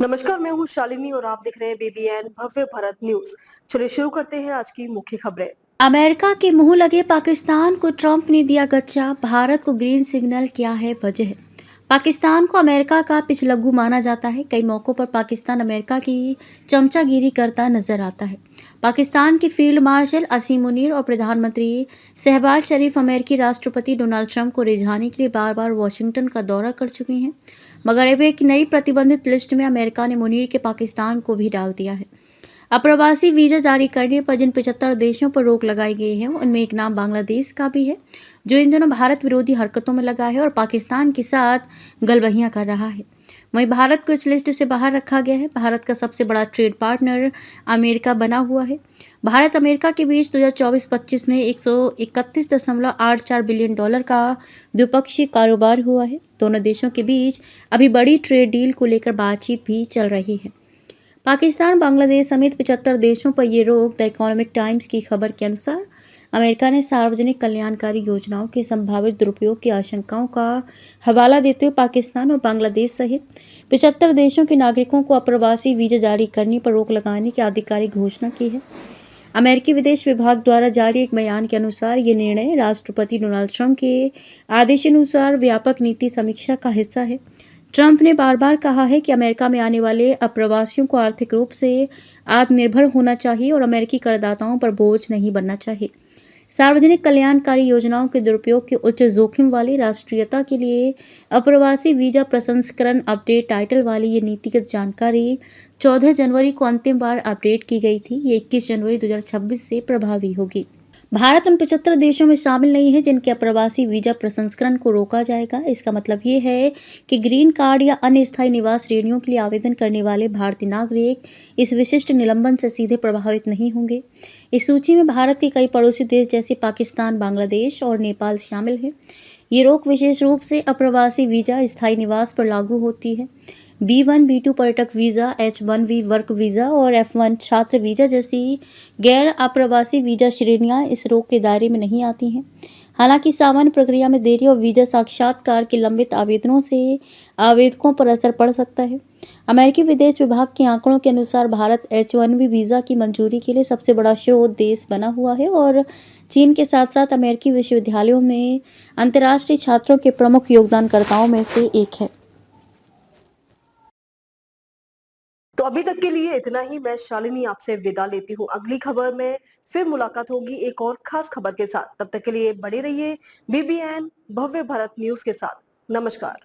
नमस्कार, मैं हूँ शालिनी और आप देख रहे हैं बीबीएन भव्य भारत न्यूज। चलिए शुरू करते हैं आज की मुख्य खबरें। अमेरिका के मुंह लगे पाकिस्तान को ट्रंप ने दिया गच्चा, भारत को ग्रीन सिग्नल, क्या है वजह? पाकिस्तान को अमेरिका का पिछलग्गू माना जाता है। कई मौकों पर पाकिस्तान अमेरिका की चमचागिरी करता नजर आता है। पाकिस्तान के फील्ड मार्शल असीम मुनीर और प्रधानमंत्री शहबाज शरीफ अमेरिकी राष्ट्रपति डोनाल्ड ट्रंप को रिझाने के लिए बार बार वॉशिंगटन का दौरा कर चुके हैं, मगर अब एक नई प्रतिबंधित लिस्ट में अमेरिका ने मुनीर के पाकिस्तान को भी डाल दिया है। अप्रवासी वीजा जारी करने पर जिन 75 देशों पर रोक लगाई गई है, उनमें एक नाम बांग्लादेश का भी है, जो इन दिनों भारत विरोधी हरकतों में लगा है और पाकिस्तान के साथ गलबहियां कर रहा है। वहीं भारत को इस लिस्ट से बाहर रखा गया है। भारत का सबसे बड़ा ट्रेड पार्टनर अमेरिका बना हुआ है। भारत अमेरिका के बीच 2024-25 में $131.84 बिलियन का द्विपक्षीय कारोबार हुआ है। दोनों देशों के बीच अभी बड़ी ट्रेड डील को लेकर बातचीत भी चल रही है। पाकिस्तान, बांग्लादेश समेत 75 देशों पर ये रोक। द इकोनॉमिक टाइम्स की खबर के अनुसार अमेरिका ने सार्वजनिक कल्याणकारी योजनाओं के संभावित दुरुपयोग की आशंकाओं का हवाला देते हुए पाकिस्तान और बांग्लादेश सहित 75 देशों के नागरिकों को अप्रवासी वीजा जारी करने पर रोक लगाने की आधिकारिक घोषणा की है। अमेरिकी विदेश विभाग द्वारा जारी एक बयान के अनुसार ये निर्णय राष्ट्रपति डोनाल्ड ट्रंप के आदेशानुसार व्यापक नीति समीक्षा का हिस्सा है। ट्रंप ने बार बार कहा है कि अमेरिका में आने वाले अप्रवासियों को आर्थिक रूप से आत्मनिर्भर होना चाहिए और अमेरिकी करदाताओं पर बोझ नहीं बनना चाहिए। सार्वजनिक कल्याणकारी योजनाओं के दुरुपयोग के उच्च जोखिम वाली राष्ट्रीयता के लिए अप्रवासी वीजा प्रसंस्करण अपडेट टाइटल वाली ये नीतिगत जानकारी 14 जनवरी को अंतिम बार अपडेट की गई थी। ये 21 जनवरी 2026 से प्रभावी होगी। भारत उन 75 देशों में शामिल नहीं है जिनके अप्रवासी वीजा प्रसंस्करण को रोका जाएगा। इसका मतलब ये है कि ग्रीन कार्ड या अन्य स्थायी निवास श्रेणियों के लिए आवेदन करने वाले भारतीय नागरिक इस विशिष्ट निलंबन से सीधे प्रभावित नहीं होंगे। इस सूची में भारत के कई पड़ोसी देश जैसे पाकिस्तान, बांग्लादेश और नेपाल शामिल हैं। ये रोक विशेष रूप से अप्रवासी वीजा स्थायी निवास पर लागू होती है। B1, B2 पर्यटक वीज़ा, H1B वर्क वीज़ा और F1 छात्र वीज़ा जैसी गैर अप्रवासी वीज़ा श्रेणियां इस रोक के दायरे में नहीं आती हैं। हालांकि सामान्य प्रक्रिया में देरी और वीज़ा साक्षात्कार के लंबित आवेदनों से आवेदकों पर असर पड़ सकता है। अमेरिकी विदेश विभाग के आंकड़ों के अनुसार भारत H1B वीज़ा की मंजूरी के लिए सबसे बड़ा स्रोत देश बना हुआ है और चीन के साथ साथ अमेरिकी विश्वविद्यालयों में अंतर्राष्ट्रीय छात्रों के प्रमुख योगदानकर्ताओं में से एक है। तो अभी तक के लिए इतना ही। मैं शालिनी आपसे विदा लेती हूँ। अगली खबर में फिर मुलाकात होगी एक और खास खबर के साथ। तब तक के लिए बने रहिए बीबीएन भव्य भारत न्यूज के साथ। नमस्कार।